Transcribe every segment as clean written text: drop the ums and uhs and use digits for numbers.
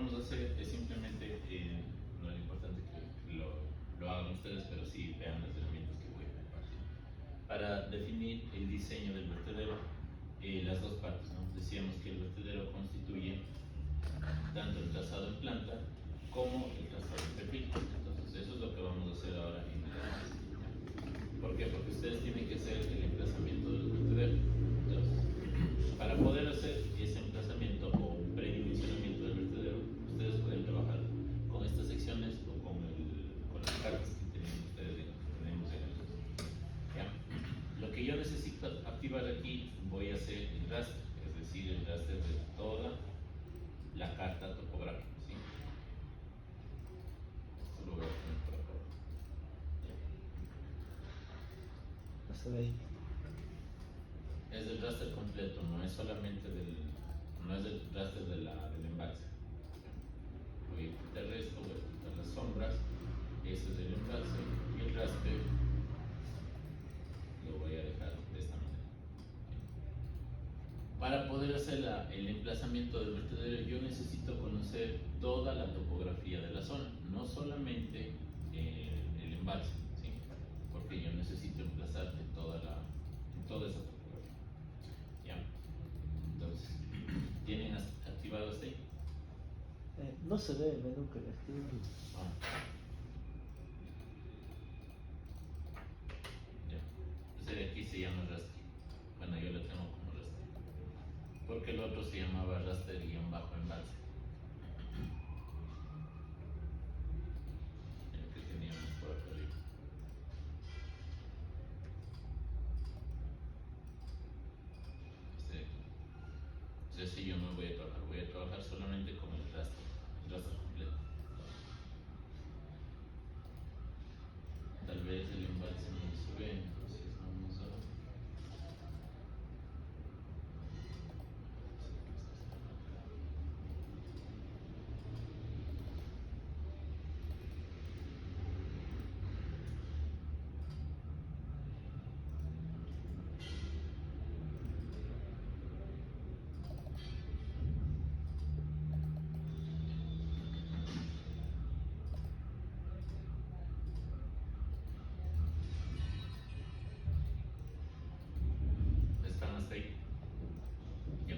vamos a hacer es simplemente, no es importante que lo hagan ustedes, pero sí vean las herramientas que voy a compartir. Para definir el diseño del vertedero, las dos partes, ¿no? Decíamos que el vertedero constituye tanto el trazado en planta como el trazado en perfil. Entonces, eso es lo que vamos a hacer ahora en el análisis. ¿Por qué? Porque ustedes tienen que hacer el emplazamiento del vertedero. Entonces, para poder hacer ese emplazamiento o predimensionamiento del vertedero, ustedes pueden trabajar con estas secciones o con las cartas que tienen ustedes, tenemos en el. ¿Ya? Lo que yo necesito activar aquí, voy a hacer el raster, es decir, el raster de toda la carta topográfica. ¿Sí? Esto lo voy a poner por acá. Ahí. Es el raster completo, no es solamente no es el raster del embalse. Voy a quitar esto, voy a quitar las sombras, este es el embalse y el raster lo voy a dejar de esta manera. Para poder hacer el emplazamiento del vertedero, yo necesito conocer toda la topografía de la zona, no solamente el embalse, ¿sí? Porque yo necesito emplazar en toda esa topografía. ¿Ya? Entonces, ¿tienen activado hasta ahí? No se ve el menú que le activo. Ya. Ese de aquí se llama raster. Bueno, yo lo tengo como raster. Porque el otro se llamaba raster-embalse. El que teníamos por acá arriba. Este de aquí. Entonces, si yo no voy a trabajar solamente con el raster completo. Tal vez el embalse no se ve, entonces vamos a. ¿Están hasta ahí? Ya.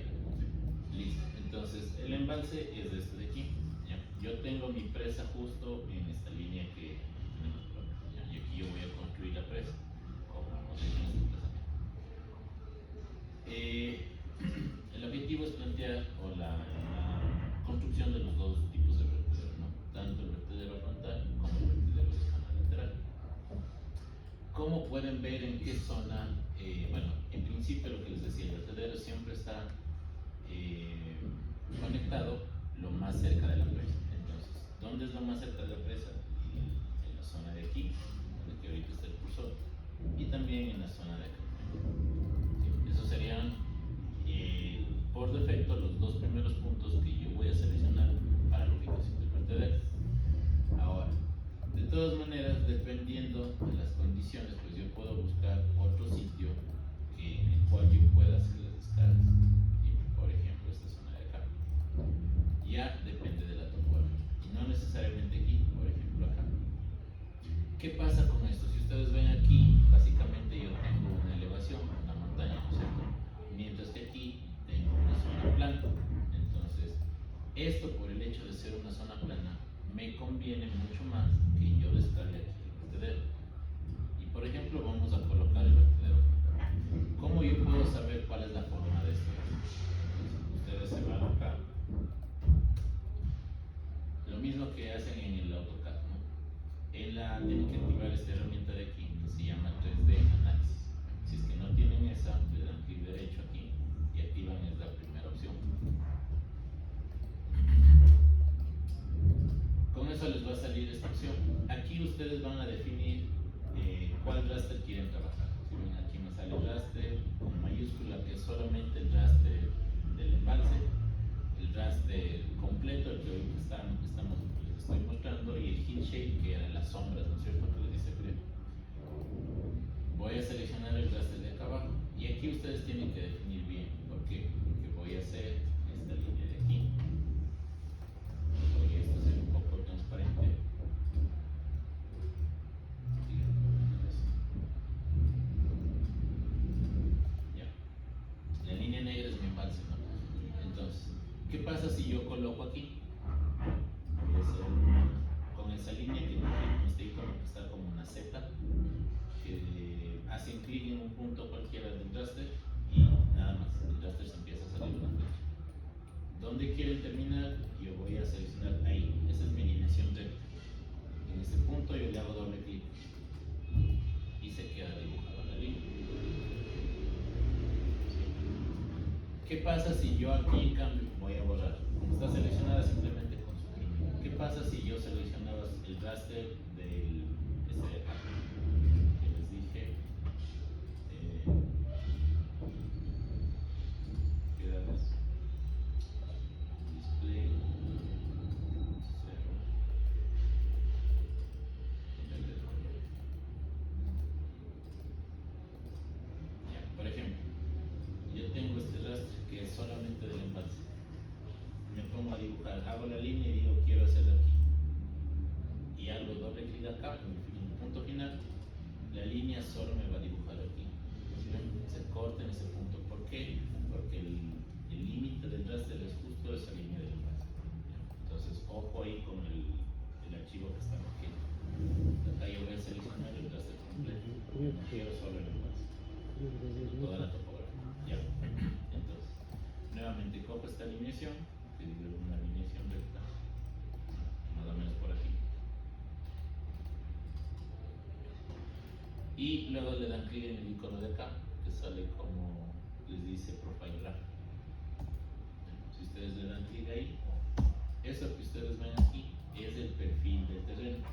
Listo. Entonces, el embalse es este de aquí. ¿Ya? Yo tengo mi presa justo en esta línea que tenemos por acá. ¿Ya? Y aquí yo voy a construir la presa como hemos hecho en este emplazamiento. El objetivo es plantear la construcción de los dos tipos de vertedero, ¿no? Tanto el vertedero frontal como el vertedero de zona lateral. Como pueden ver en qué zona, bueno, en principio lo que les decía, el vertedero siempre está conectado lo más cerca de la presa. Entonces, ¿dónde es lo más cerca de la presa? En la zona de aquí, donde que ahorita está el cursor, y también en la zona de acá. ¿Sí? Esos serían por defecto los dos primeros puntos que yo voy a seleccionar para la ubicación del vertedero. Ahora, de todas maneras, dependiendo de las condiciones, pues yo puedo buscar otro sitio en el cual yo pueda hacer las descargas. Por ejemplo, esta zona de acá. Ya depende de la topografía. Y no necesariamente aquí, por ejemplo acá. ¿Qué pasa con esto? Si ustedes ven aquí, básicamente yo tengo una elevación, una montaña, ¿no es cierto? Mientras que aquí tengo una zona plana. Entonces, esto por el hecho de ser una zona plana, me conviene mucho más que yo descargue aquí el vertedero. Y por ejemplo, vamos a colocar el vertedero frontal. ¿Cómo yo puedo saber cuál es la forma de esto? Entonces, ustedes se van acá. Lo mismo que hacen en el AutoCAD, ¿no? Tienen que activar esta herramienta de aquí que se llama 3D Análisis. Si es que no tienen esa, le dan clic derecho aquí y activan la primera opción. Con eso les va a salir esta opción. Aquí ustedes van a definir cuál raster quieren trabajar. Si ven aquí me sale raster con mayúscula, que es solamente el raster del embalse, el raster completo, el que hoy les estoy mostrando, y el hill shape, que eran las sombras, ¿no es cierto?, que les dice Free. Voy a seleccionar el raster de acá abajo y aquí ustedes tienen que definir bien. ¿Por qué? Porque voy a hacer esta línea de aquí. pasa si yo coloco aquí? Voy a hacer con esa línea que tiene este icono que está como una Z, que hacen clic en un punto cualquiera del raster y nada más, el raster se empieza a salir una flecha. ¿Dónde quieren terminar? Yo voy a seleccionar ahí, esa es mi alineación recta. En ese punto yo le hago doble clic y se queda dibujada la línea. ¿Qué pasa si yo aquí en cambio voy a borrar? Como está seleccionada simplemente con su clic. ¿Qué pasa si yo seleccionaba el raster del este de acá? Que les dije ¿qué era eso? Display 0 nivel de color. Ya, por ejemplo, yo tengo este raster que es solamente del envase. Me pongo a dibujar, hago la línea y digo quiero hacerlo aquí. Y hago doble clic acá en el punto final, la línea solo me va a dibujar aquí. ¿Sí ven? Se corta en ese punto. ¿Por qué? Porque el límite del raster es justo esa línea del envase. Entonces, ojo ahí con el archivo que está aquí. Acá yo voy a seleccionar el raster completo. No quiero solo el envase. Toda la topografía. Ya. Entonces, nuevamente cojo esta alineación, que es una alineación recta, más o menos por aquí. Y luego le dan clic en el icono de acá, que sale como les dice Profile Graph. Si ustedes le dan clic ahí, eso que ustedes ven aquí es el perfil del terreno.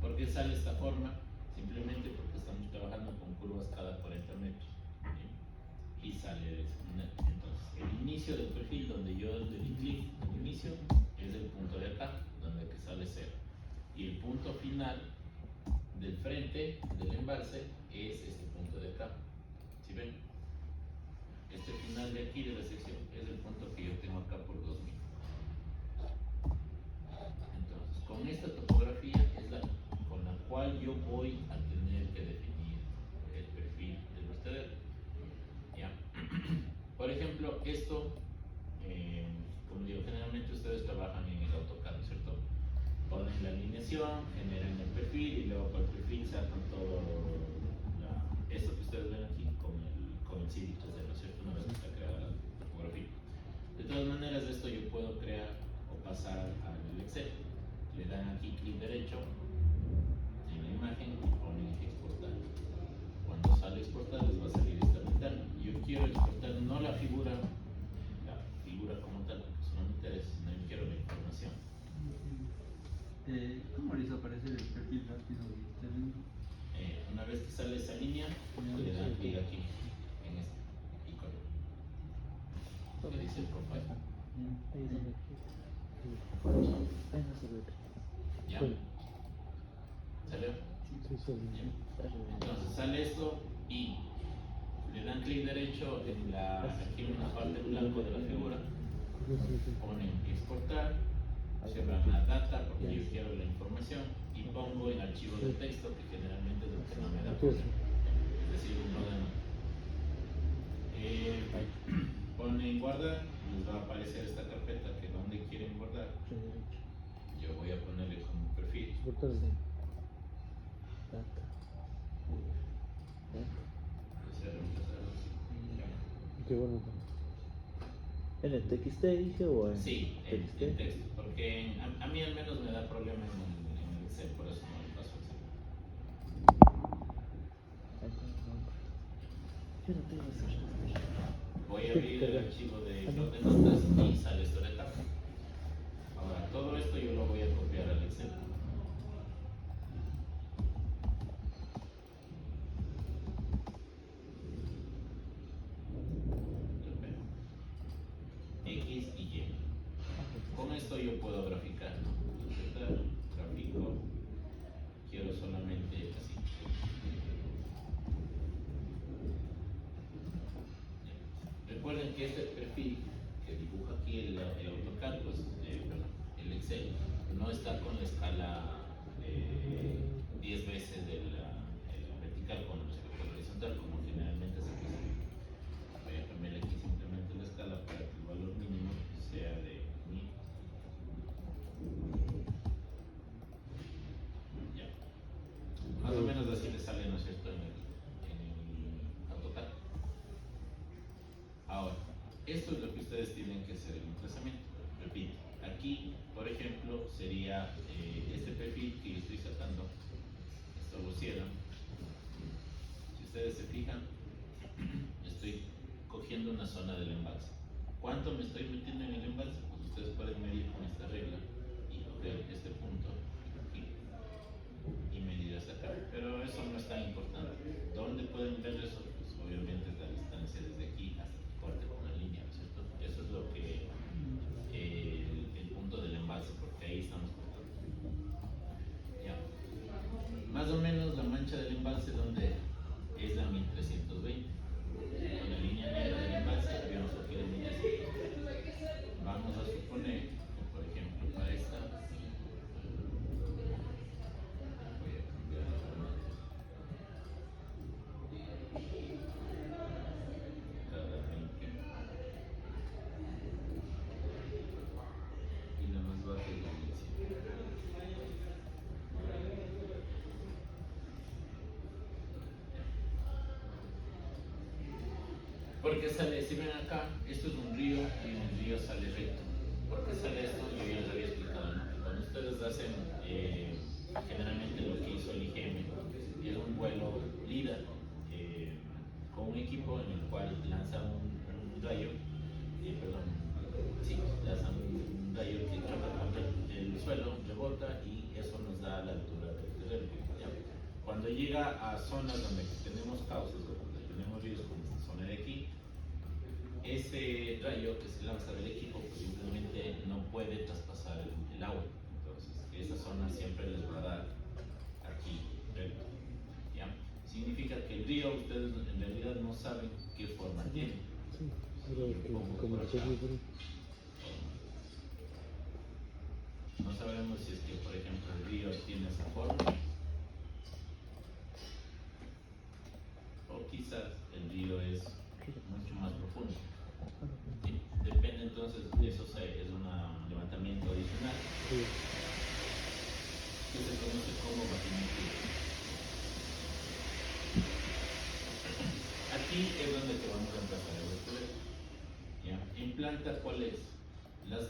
¿Por qué sale esta forma? Simplemente porque estamos trabajando con curvas cada 40 metros. ¿Sí? Y sale de esa manera. Entonces, el inicio del perfil donde yo le di clic al inicio es el punto de acá, donde que sale 0. Y el punto final del frente del embalse es este punto de acá. ¿Sí ven? Este final de aquí de la sección es el punto que yo tengo acá por 2000. Entonces, con esta topografía es la con la cual yo voy a tener que definir el perfil del vertedero. ¿Ya? Por ejemplo, esto, como digo, generalmente ustedes trabajan en el AutoCAD, ¿no es cierto? Ponen la alineación, generan el perfil y luego por el perfil sacan todo esto que ustedes ven aquí con el CD 3D, ¿no es cierto? Una vez que está creada la topografía. De todas maneras, esto yo puedo crear o pasar al Excel. Le dan aquí clic derecho en la imagen y ponen exportar. Cuando sale exportar les va a salir esta ventana. Yo quiero exportar no la figura como tal, porque eso no me interesa, sino yo quiero la información. ¿Cómo les aparece el perfil rápido? Una vez que sale esa línea, le dan clic aquí en este icono que dice profile. ¿Ya? ¿Salió? Entonces sale esto y le dan clic derecho en aquí en la parte blanca de la figura, ponen exportar, cierran la data porque yo quiero la información y pongo el archivo de texto que generalmente es lo que no me da problema, es decir, un nodo. Ponen guardar, les va a aparecer esta carpeta que donde quieren guardar. Yo voy a ponerle como perfil. Qué bueno. ¿En el TXT dije o en Sí, en TXT? texto, porque a mí al menos me da problema en el Excel, por eso no le paso Excel. Yo no tengo ese registro. Voy a abrir el archivo de blog de notas y sale esto de acá. Ahora, todo esto yo lo voy a copiar al Excel. Lo pego. X y Y. Con esto yo puedo graficar, ¿no? Insertar, gráfico, quiero solamente así. Recuerden que este perfil que dibuja aquí el AutoCAD, pues, perdón, el Excel, no está con la escala 10 veces de la vertical con la horizontal, como generalmente se usa. Voy a cambiar aquí simplemente la escala para que lo Esto es lo que ustedes tienen que hacer en un trazamiento. Repito, aquí, por ejemplo, sería este perfil que yo estoy sacando. Esto lo cierran. Si ustedes se fijan, estoy cogiendo una zona del embalse. ¿Cuánto me estoy metiendo en el embalse? Pues ustedes pueden medir con esta regla y coger este punto aquí y medir hasta acá. Pero eso no es tan importante. ¿Dónde pueden ver eso? Pues obviamente es la distancia desde aquí hasta que corte con la línea, ¿no es cierto? Eso es lo que el punto del embalse, porque ahí estamos cortando. Ya. Más o menos la mancha del embalse, donde es la 1320. Con la línea negra del embalse habíamos cogido 1320. Vamos a suponer que, por ejemplo, para esta voy a cambiar el formato. Cada 20 y la más baja es la 1100. Porque sale, si ven acá, esto es un río y en el río sale recto. ¿Por qué sale esto? Yo ya les había explicado, ¿no? Cuando ustedes hacen generalmente lo que hizo el IGM, es un vuelo LIDAR con un equipo en el cual lanza un rayo, perdón, sí, lanza un rayo que choca contra el suelo, rebota y eso nos da la altura del terreno. ¿Ya? Cuando llega a zonas donde tenemos cauces o donde tenemos ríos, como esta zona de aquí, ese rayo que se lanza del equipo pues simplemente no puede traspasar el agua. Entonces, esa zona siempre les va a dar aquí recto. ¿Ya? Significa que el río, ustedes en realidad no saben qué forma tiene. Sí, pero como Por que acá. es No sabemos si es que, por ejemplo, el río tiene esa forma, o quizás el río es mucho más profundo. ¿Sí? Depende entonces, eso es un levantamiento adicional sí. que se conoce como batimiento. Aquí es donde te vamos a emplazar el vertedero. ¿Ya? En planta, ¿cuál es? Los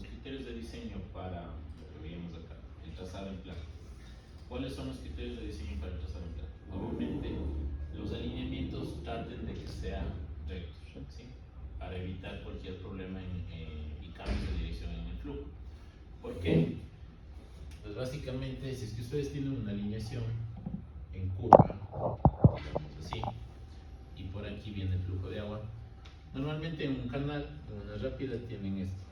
criterios de diseño para lo que veíamos acá, el trazado en planta. ¿Cuáles son los criterios de diseño para el trazado en planta? Obviamente, los alineamientos traten de que sean rectos, ¿sí? Para evitar cualquier problema y cambios de dirección en el flujo. ¿Por qué? Pues básicamente, si es que ustedes tienen una alineación en curva, digamos así, y por aquí viene el flujo de agua, normalmente en un canal, en una rápida, tienen esto.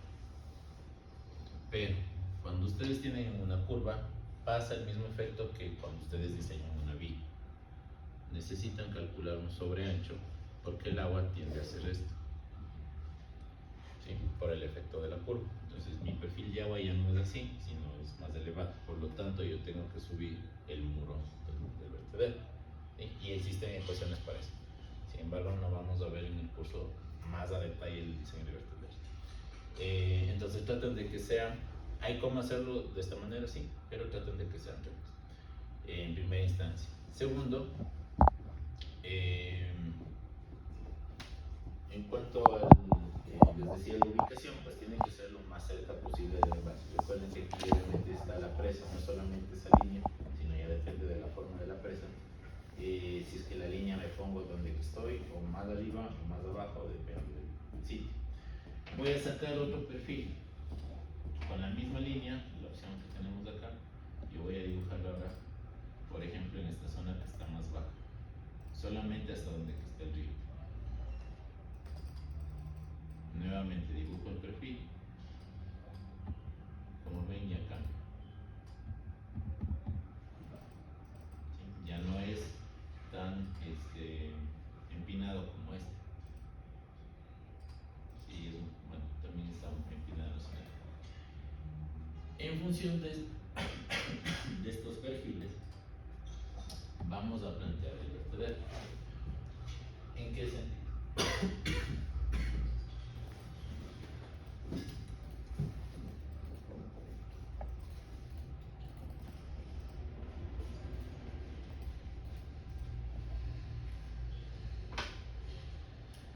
Pero cuando ustedes tienen una curva, pasa el mismo efecto que cuando ustedes diseñan una vía. Necesitan calcular un sobreancho porque el agua tiende a hacer esto, ¿sí? Por el efecto de la curva. Entonces mi perfil de agua ya no es así, sino es más elevado. Por lo tanto, yo tengo que subir el muro del vertedero, ¿sí? Y existen ecuaciones para eso. Sin embargo, no vamos a ver en el curso más a detalle el diseño de vertederos. Entonces traten de que sean, hay cómo hacerlo de esta manera, sí, pero traten de que sean rectos en primera instancia. Segundo, en cuanto al, les decía, la ubicación, pues tiene que ser lo más cerca posible del embalse. Recuerden que aquí obviamente está la presa, no solamente esa línea, sino ya depende de la forma de la presa. Si es que la línea me pongo donde estoy, o más arriba o más abajo, depende del sitio. Voy a sacar otro perfil con la misma línea, la opción que tenemos acá. Yo voy a dibujarlo ahora, por ejemplo, en esta zona que está más baja, solamente hasta donde está el río. Nuevamente dibujo el perfil, como ven ya cambia. ¿Sí? Ya no es tan empinado como este. Sí, bueno, también está empinado. En función de estos perfiles, vamos a plantear el vertedero. ¿En qué sentido?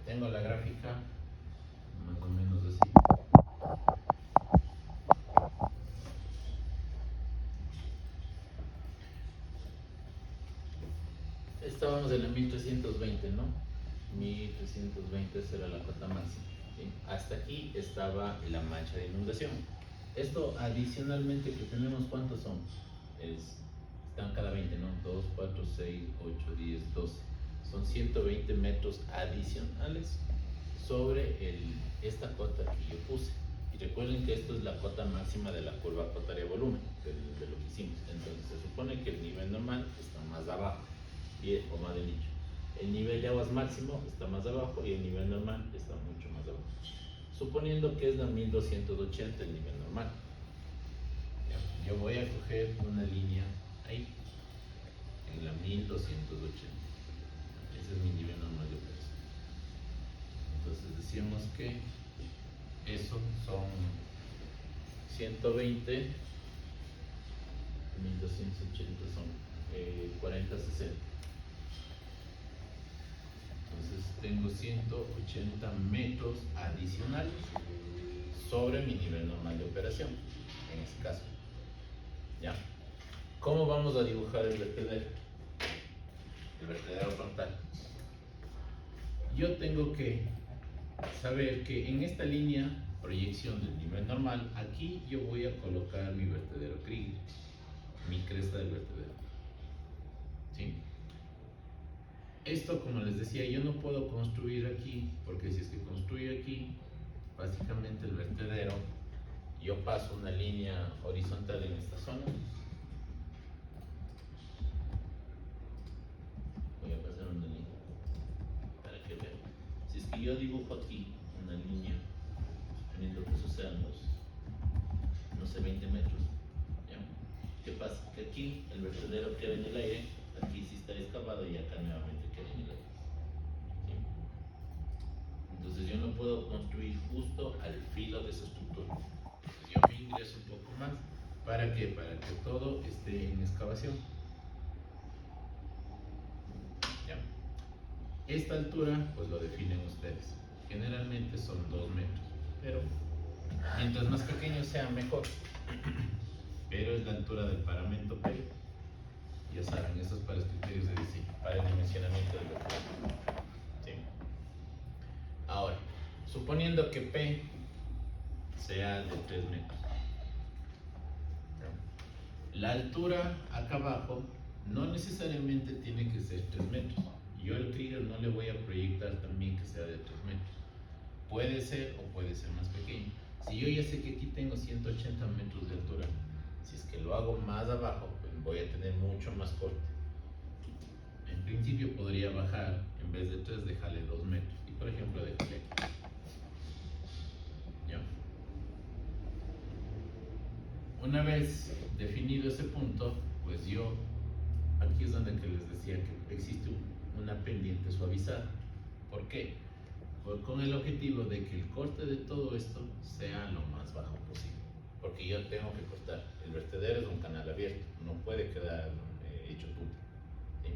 Tengo la gráfica estábamos en la 1320, ¿no? 1320, esa era la cota máxima, ¿sí? Hasta aquí estaba la mancha de inundación. Esto adicionalmente que tenemos, ¿cuántos son? Están cada 20, ¿no? 2, 4, 6, 8, 10, 12. Son 120 metros adicionales sobre esta cota que yo puse. Y recuerden que esto es la cota máxima de la curva cotaria volumen, de lo que hicimos. Entonces se supone que el nivel normal está más abajo, o más bien dicho, el nivel de aguas máximo está más abajo y el nivel normal está mucho más abajo. Suponiendo que es la 1280 el nivel normal. Yo voy a coger una línea ahí, en la 1280. Ese es mi nivel normal de operación. Entonces decíamos que eso son 120, 1280 son 40, 60. Entonces tengo 180 metros adicionales sobre mi nivel normal de operación, en este caso. ¿Ya? ¿Cómo vamos a dibujar el vertedero? El vertedero frontal. Yo tengo que saber que en esta línea proyección del nivel normal, aquí yo voy a colocar mi vertedero Krieger, mi cresta del vertedero. ¿Sí? Esto, como les decía, yo no puedo construir aquí, porque si es que construyo aquí, básicamente el vertedero, yo paso una línea horizontal en esta zona. Voy a pasar una línea para que vean. Si es que yo dibujo aquí una línea, suponiendo que eso sean no sé, 20 metros, ¿ya? ¿Qué pasa? Que aquí el vertedero queda en el aire, aquí sí está excavado y acá nuevamente queda en el aire. ¿Sí? Entonces yo no puedo construir justo al filo de esa estructura. Entonces yo me ingreso un poco más. ¿Para qué? Para que todo esté en excavación. ¿Ya? Esta altura pues lo definen ustedes. Generalmente son 2 metros, pero mientras más pequeño sea mejor. Pero es la altura del paramento P. Ya saben, esto es para los criterios de diseño, para el dimensionamiento del vertedero. ¿Sí? Ahora, suponiendo que P sea de 3 metros. La altura acá abajo no necesariamente tiene que ser 3 metros. Yo al Krieger no le voy a proyectar también que sea de 3 metros. Puede ser o puede ser más pequeño. Si yo ya sé que aquí tengo 180 metros de altura, si es que lo hago más abajo, pues voy a tener mucho más corte. En principio podría bajar, en vez de 3, dejarle 2 metros. Y por ejemplo, dejarle aquí. ¿Ya? Una vez definido ese punto, pues yo, aquí es donde que les decía que existe una pendiente suavizada. ¿Por qué? Pues con el objetivo de que el corte de todo esto sea lo más bajo posible. Porque yo tengo que cortar. El vertedero es un canal abierto, no puede quedar hecho puta. ¿Sí?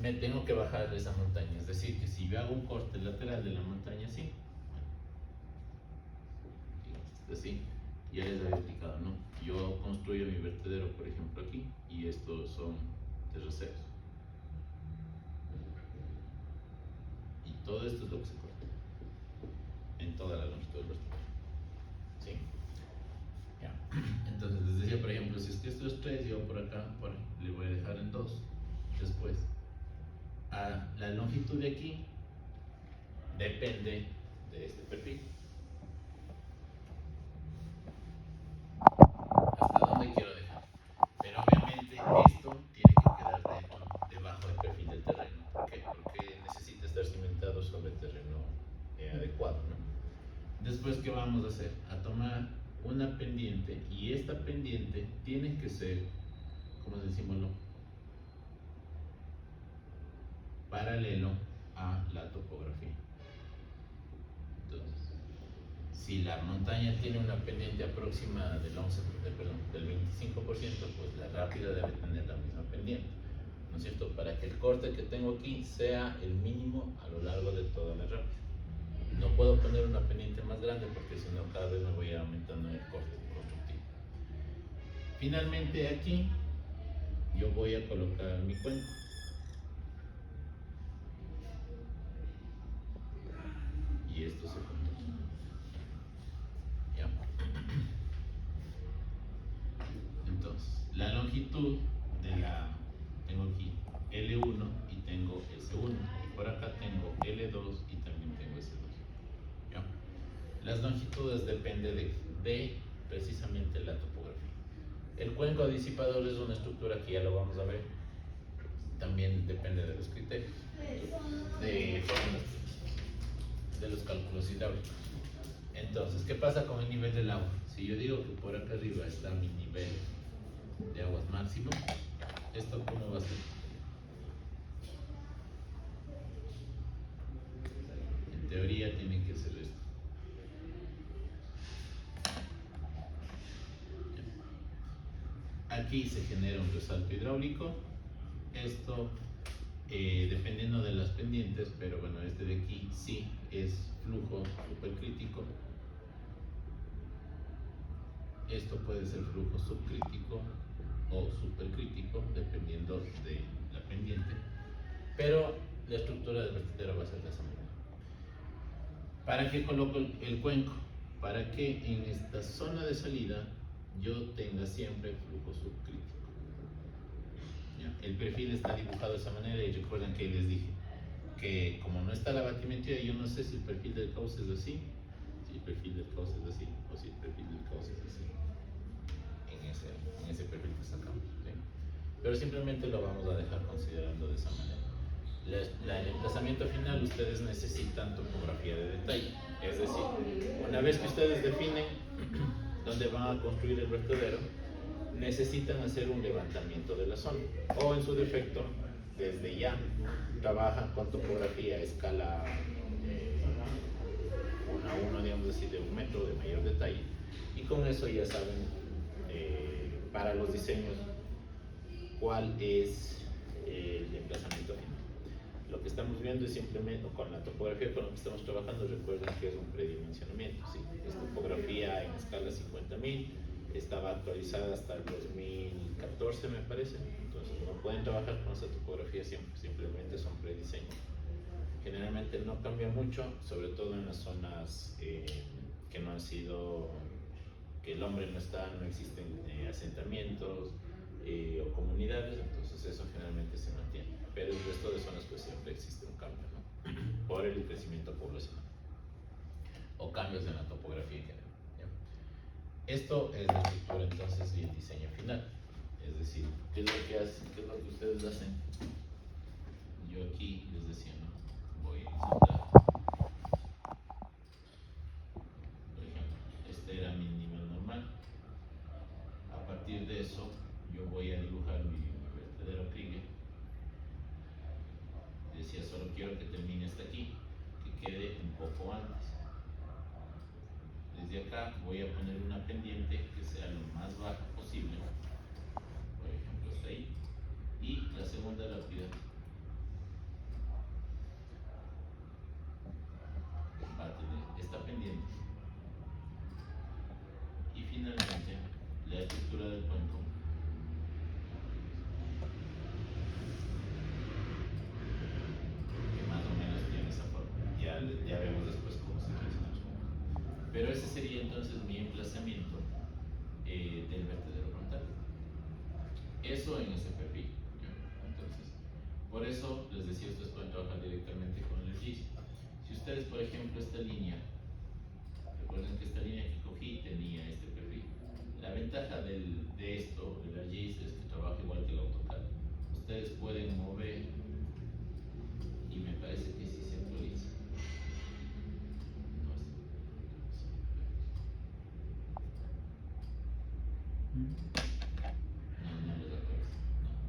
Me tengo que bajar de esa montaña. Es decir, que si yo hago un corte lateral de la montaña así, así, ya les había explicado, ¿no? Yo construyo mi vertedero, por ejemplo, aquí, y estos son terraceros. Y todo esto es lo que se corta en toda la longitud del vertedero. ¿Sí? Ya. Entonces les decía, por ejemplo, si es que esto es 3, yo por acá, le voy a dejar en 2. Después, la longitud de aquí depende de este perfil. Hasta dónde quiero dejar. Pero obviamente esto tiene que quedar debajo del perfil del terreno. ¿Por qué? Porque necesita estar cimentado sobre terreno adecuado, ¿no? Después, ¿qué vamos a hacer? A tomar una pendiente, y esta pendiente tiene que ser, ¿cómo decimoslo? Paralelo a la topografía. Entonces, si la montaña tiene una pendiente aproximada del 25%, pues la rápida debe tener la misma pendiente, ¿no es cierto? Para que el corte que tengo aquí sea el mínimo a lo largo de toda la rápida. No puedo poner una pendiente más grande porque si no cada vez me voy a ir aumentando el corte constructivo. Finalmente aquí yo voy a colocar mi cuenco. y esto se juntó. ¿Ya? Entonces, la longitud de la, tengo aquí L1 y tengo S1. Y por acá tengo L2 y también tengo S2. ¿Ya? Las longitudes dependen de precisamente la topografía. El cuenco disipador es una estructura que ya lo vamos a ver. También depende de los criterios, de los cálculos hidráulicos. Entonces, ¿qué pasa con el nivel del agua? Si yo digo que por acá arriba está mi nivel de aguas máximo, ¿esto cómo va a ser? En teoría tiene que ser esto. Aquí se genera un resalto hidráulico. Esto dependiendo de las pendientes, pero bueno, este de aquí sí es flujo supercrítico. Esto puede ser flujo subcrítico o supercrítico, dependiendo de la pendiente, pero la estructura del vertedero va a ser de esa manera. ¿Para qué coloco el cuenco? Para que en esta zona de salida yo tenga siempre flujo subcrítico. ¿Ya? El perfil está dibujado de esa manera y recuerden que les dije que como no está la batimetría, yo no sé si el perfil del cauce es así, si el perfil del cauce es así o si el perfil del cauce es así en ese perfil que sacamos, ¿sí? Pero simplemente lo vamos a dejar considerando de esa manera. El emplazamiento final ustedes necesitan topografía de detalle, es decir, una vez que ustedes definen dónde van a construir el vertedero, necesitan hacer un levantamiento de la zona o en su defecto desde ya trabajan con topografía a escala 1 a 1, digamos así, de 1 metro de mayor detalle, y con eso ya saben para los diseños cuál es el emplazamiento final. Lo que estamos viendo es simplemente, con la topografía con la que estamos trabajando, recuerden que es un predimensionamiento, ¿sí? Es topografía en escala 50.000, estaba actualizada hasta el 2014 me parece, entonces no pueden trabajar con esa topografía siempre, simplemente son prediseños. Generalmente no cambia mucho, sobre todo en las zonas que no han sido, que el hombre no está, no existen asentamientos o comunidades, entonces eso generalmente se mantiene, pero el resto de zonas pues siempre existe un cambio, ¿no? Por el crecimiento poblacional o cambios en la topografía en general, ¿ya? Esto es la estructura entonces y el diseño final, es decir, ¿qué es lo que hacen? ¿Qué es lo que ustedes hacen? Yo aquí les decía, ¿no? Voy a insertar, por ejemplo, este era mi nivel normal. A partir de eso, yo voy a dibujar mi vertedero Krieger. Decía, solo quiero que termine hasta aquí, que quede un poco antes. Desde acá voy a poner una pendiente que sea lo más baja posible, por ejemplo hasta ahí, y la segunda lápida va a tener esta pendiente, y finalmente la estructura del cuenco que más o menos tiene esa forma. Ya vemos después cómo se realizan los cuencos. Pero ese sería entonces mi emplazamiento del vertedero frontal. Eso en ese perfil, ¿ya? Entonces, por eso les decía, ustedes pueden trabajar directamente con el GIS. Si ustedes, por ejemplo, esta línea, recuerden que esta línea que cogí tenía este perfil. La ventaja de esto, del ArcGIS, es que trabaja igual que el AutoCAD. Ustedes pueden mover y me parece que sí se actualiza. No les actualiza.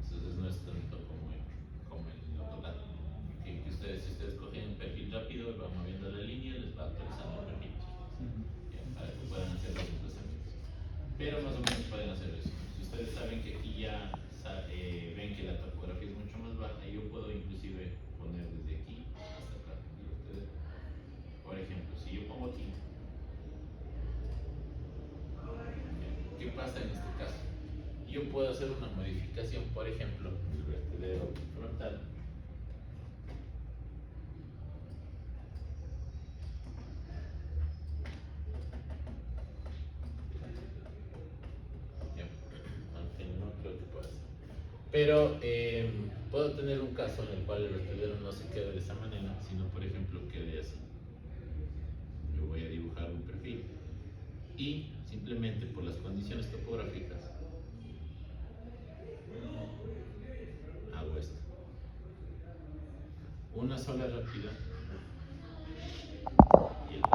No. Entonces no es tanto como el AutoCAD. Que ustedes, si ustedes cogen un perfil rápido y van moviendo la línea, les va actualizando el perfil. Para que puedan hacer los desplazamientos. Pero más o menos pueden hacer eso. Si ustedes saben que aquí ya ven que la topografía es mucho más baja, yo puedo inclusive poner desde aquí hasta acá. Por ejemplo, si yo pongo aquí, ¿qué pasa en este caso? Yo puedo hacer una modificación, por ejemplo, del vertedero frontal. Pero puedo tener un caso en el cual el vertedero no se quede de esa manera, sino por ejemplo quede así. Yo voy a dibujar un perfil y simplemente por las condiciones topográficas hago esto. Una sola rápida y el rey.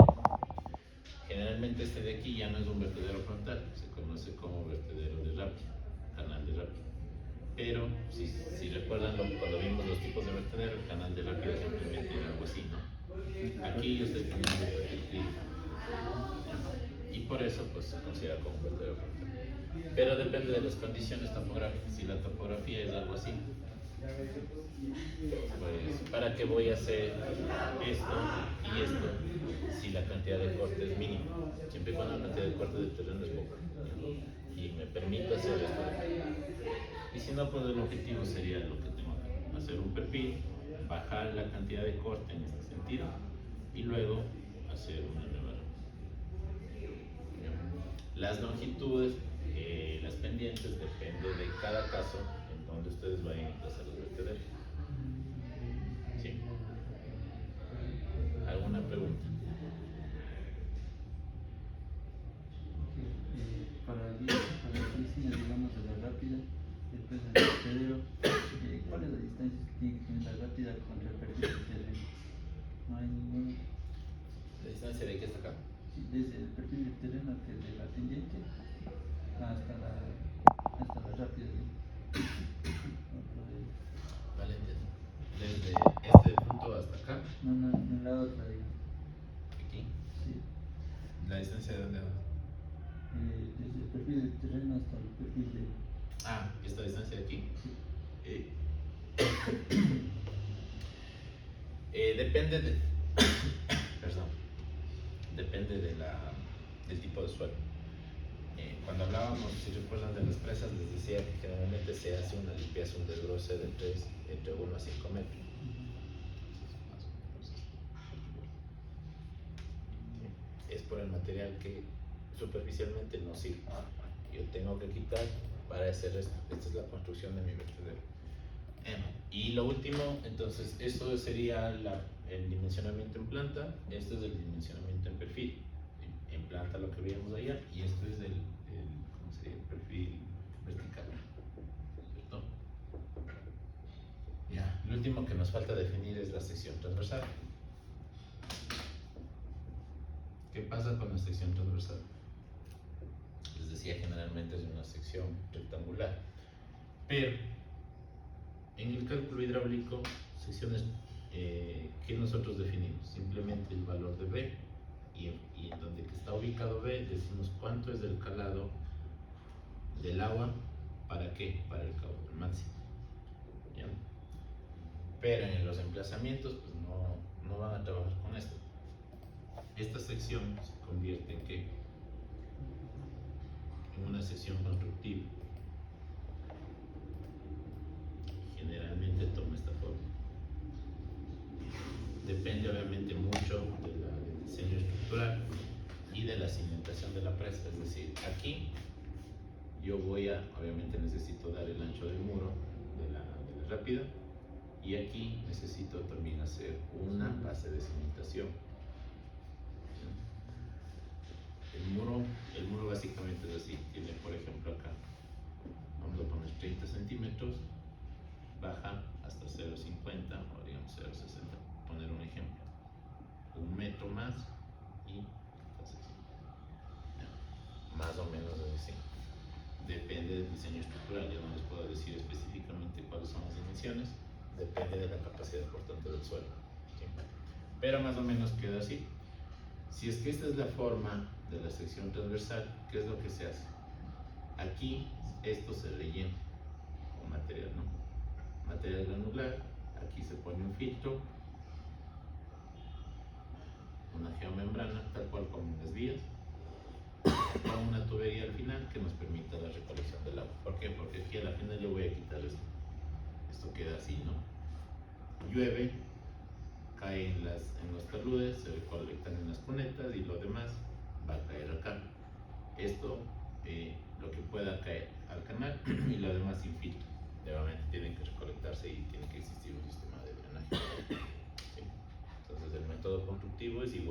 Generalmente este de aquí ya no es un vertedero frontal, se conoce como vertedero de rápida, canal de rápida. Pero si recuerdan cuando vimos los tipos de vertedero, el canal de rápida simplemente era algo así, ¿no? Aquí yo estoy poniendo el perfil y por eso pues se considera como un vertedero frontal. Pero depende de las condiciones topográficas. Si la topografía es algo así, pues ¿para qué voy a hacer esto y esto si la cantidad de corte es mínima? Siempre y cuando la cantidad de corte del terreno es poca y me permite hacer esto. Y si no, pues el objetivo sería lo que tengo acá: hacer un perfil, bajar la cantidad de corte en este sentido y luego hacer una nueva. Las longitudes, las pendientes, depende de cada caso en donde ustedes vayan a hacer los vertederos. ¿Sí? ¿Alguna pregunta? Para el diseño, digamos, de la rápida, después del vertedero, ¿cuál es la distancia que tiene que tener la rápida contra el perfil del terreno? No hay ninguna. ¿La distancia de aquí hasta acá? Sí, desde el perfil del terreno, que es de la pendiente, hasta la rápida. Vale, entiendo. Desde este punto hasta acá. No, en la otra, digamos. Aquí. Sí. ¿La distancia de dónde va? Desde el perfil del terreno hasta el perfil de. Ah, esta distancia de aquí. Sí. Depende de. Perdón. Depende del tipo de suelo. Cuando hablábamos, si recuerdan, de las presas, les decía que generalmente se hace una limpieza, un desbroce de entre 1 a 5 metros. Es por el material que superficialmente no sirve. Yo tengo que quitar para hacer esto. Esta es la construcción de mi vertedero. Y lo último, entonces, esto sería el dimensionamiento en planta, esto es el dimensionamiento en perfil. En planta lo que veíamos allá, y esto es ¿cómo se dice? El perfil vertical. ¿Cierto? Ya, lo último que nos falta definir es la sección transversal. ¿Qué pasa con la sección transversal? Les decía, generalmente es una sección rectangular, pero en el cálculo hidráulico, secciones que nosotros definimos, simplemente el valor de B, y en donde está ubicado B decimos cuánto es el calado del agua. ¿Para qué? Para el caudal máximo. ¿Ya? Pero en los emplazamientos pues no van a trabajar con esto. Esta sección se convierte en ¿qué? En una sección constructiva. Generalmente toma esta forma. Depende obviamente mucho del diseño estructural y de la cimentación de la presa. Es decir, aquí yo obviamente necesito dar el ancho del muro de la rápida, y aquí necesito también hacer una base de cimentación. El muro básicamente es así. Tiene, por ejemplo, acá, vamos a poner 30 centímetros, baja hasta 0,50 o digamos 0,60, poner un ejemplo, 1 metro más, y entonces más o menos así. Depende del diseño estructural, yo no les puedo decir específicamente cuáles son las dimensiones, depende de la capacidad portante del suelo, ¿sí? Pero más o menos queda así. Si es que esta es la forma de la sección transversal, ¿qué es lo que se hace? Aquí esto se rellena con material, ¿no? Material granular, aquí se pone un filtro, una geomembrana, tal cual como en las vías, con una tubería al final que nos permita la recolección del agua. ¿Por qué? Porque aquí a la final yo voy a quitar esto. Esto queda así, ¿no? Llueve, cae en los taludes, se recolectan en las cunetas y lo demás va a caer acá. Esto, lo que pueda caer al canal y lo demás sin filtro, nuevamente.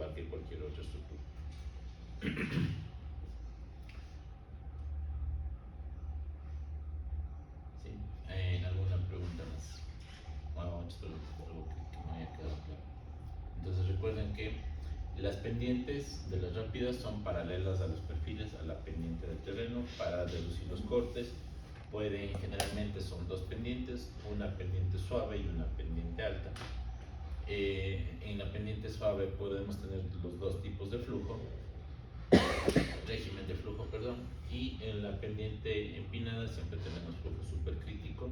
igual que cualquier otra estructura. ¿Sí? ¿Alguna pregunta más? Bueno, esto es algo que no haya quedado claro. Entonces recuerden que las pendientes de las rápidas son paralelas a los perfiles, a la pendiente del terreno. Para reducir los cortes, generalmente son dos pendientes, una pendiente suave y una pendiente alta. En la pendiente suave podemos tener los dos tipos de flujo, régimen de flujo, perdón, y en la pendiente empinada siempre tenemos flujo supercrítico,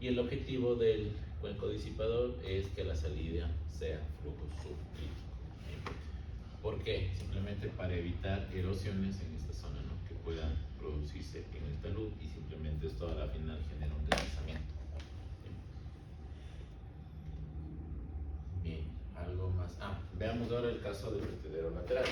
y el objetivo del cuenco disipador es que la salida sea flujo subcrítico. ¿Por qué? Simplemente para evitar erosiones en esta zona, ¿no?, que puedan producirse en el talud, y simplemente esto a la final genera un deslizamiento. Bien, algo más. Veamos ahora el caso del vertedero lateral.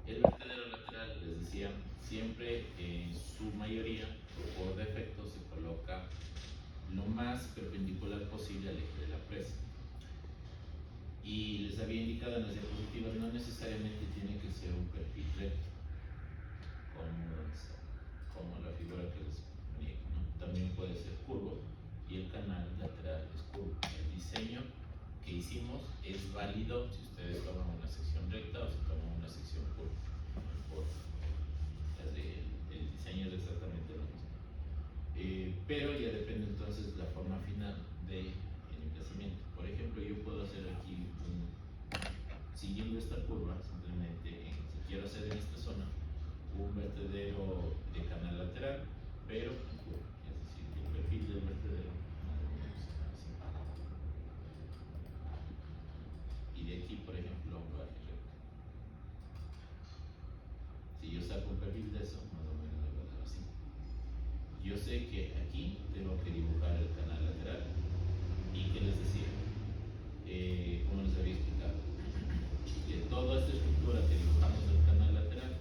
El vertedero lateral, les decía, siempre en su mayoría, por defecto, se coloca lo más perpendicular posible al eje de la presa. Y les había indicado en las diapositivas, no necesariamente tiene que ser un perfil recto, como la figura que les ponía, ¿no? También puede ser curvo, y el canal lateral es curvo. El diseño que hicimos es válido si ustedes toman una sección recta o si toman una sección curva. El diseño es exactamente lo mismo. Pero ya depende entonces la forma final del emplazamiento. Por ejemplo, yo puedo hacer aquí, siguiendo esta curva, simplemente, si quiero hacer en esta zona un vertedero de canal lateral, pero en curva, es decir, el perfil del vertedero más o menos así. Y de aquí, por ejemplo, un baje recto. Si yo saco un perfil de eso, más o menos va a quedar así. Yo sé que aquí tengo que dibujar el canal lateral, y que les decía, como les había explicado, que toda esta estructura que dibujamos del canal lateral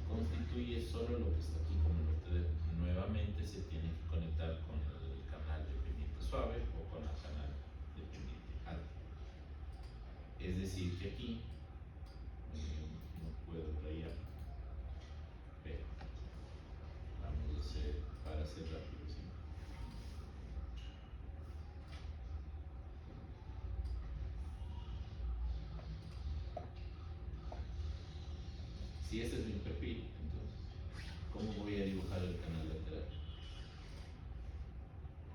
constituye solo lo que está aquí como vertedero. Nuevamente se tiene que conectar con el canal de pendiente suave o con el canal de pendiente alta. Es decir, que aquí no puedo rayar, pero vamos a hacer, para hacer rápido, ¿sí? Si este es mi perfil, entonces, ¿cómo voy a dibujar el canal lateral?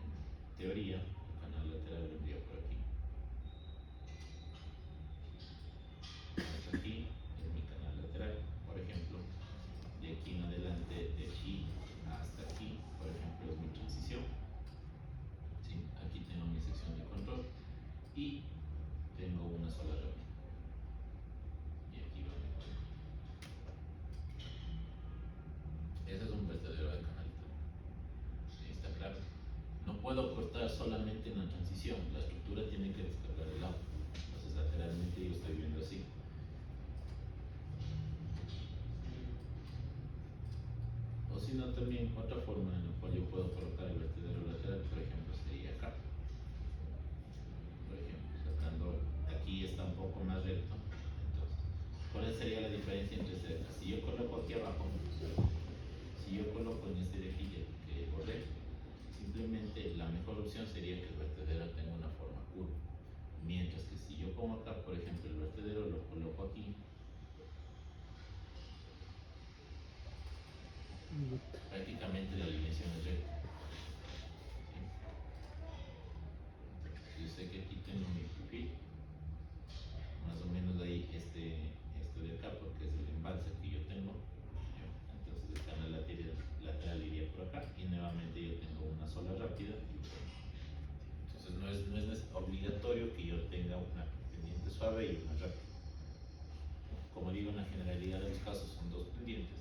En teoría, el canal lateral vendría por aquí. Hasta aquí es mi canal lateral, por ejemplo. De aquí en adelante, de aquí hasta aquí, por ejemplo, es mi transición. ¿Sí? Aquí tengo mi sección de control y tengo una sola rápida. Y aquí va mi control. Ese es un vertedero de canal lateral. ¿Está claro? No puedo cortar solamente en la transición, la estructura tiene que descargar el agua. Entonces, lateralmente yo estoy viendo así. O si no, también otra forma en la cual yo puedo colocar el vertedero lateral, por ejemplo, sería acá. Por ejemplo, sacando, aquí está un poco más recto. Entonces, ¿cuál sería la diferencia entre cercas? Si yo coloco aquí abajo, si yo coloco en este de aquí que borré, simplemente la mejor opción sería que el vertedero tenga una forma curva. Mientras que si yo pongo acá, por ejemplo, el vertedero lo coloco aquí, prácticamente la alineación es recta. ¿Sí? Yo sé que aquí tengo mi perfil, más o menos ahí esto de acá, porque es el embalse que yo tengo. ¿Ya? Entonces el canal lateral iría por acá, y nuevamente yo tengo una sola rápida. Entonces no es obligatorio que yo tenga una pendiente suave y una rápida. Como digo, en la generalidad de los casos son dos pendientes,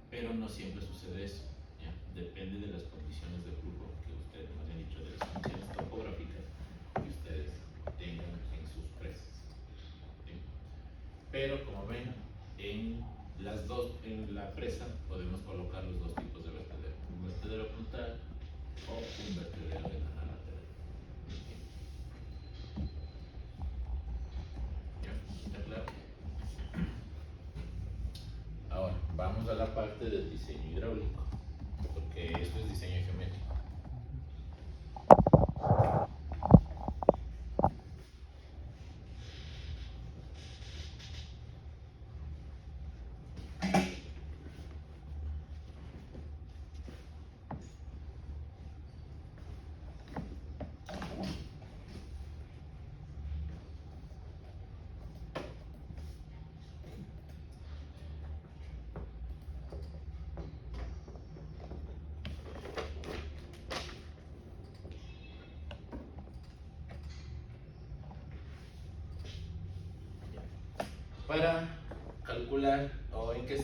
pero no siempre sucede eso. ¿Ya? Depende de las condiciones de flujo que ustedes me han dicho, de las condiciones topográficas que ustedes tengan en sus presas. ¿Sí? Pero como ven, en la presa podemos colocar los dos tipos de vertedero, un vertedero frontal o parte del diseño hidráulico, porque esto es diseño geométrico. Para calcular o en qué se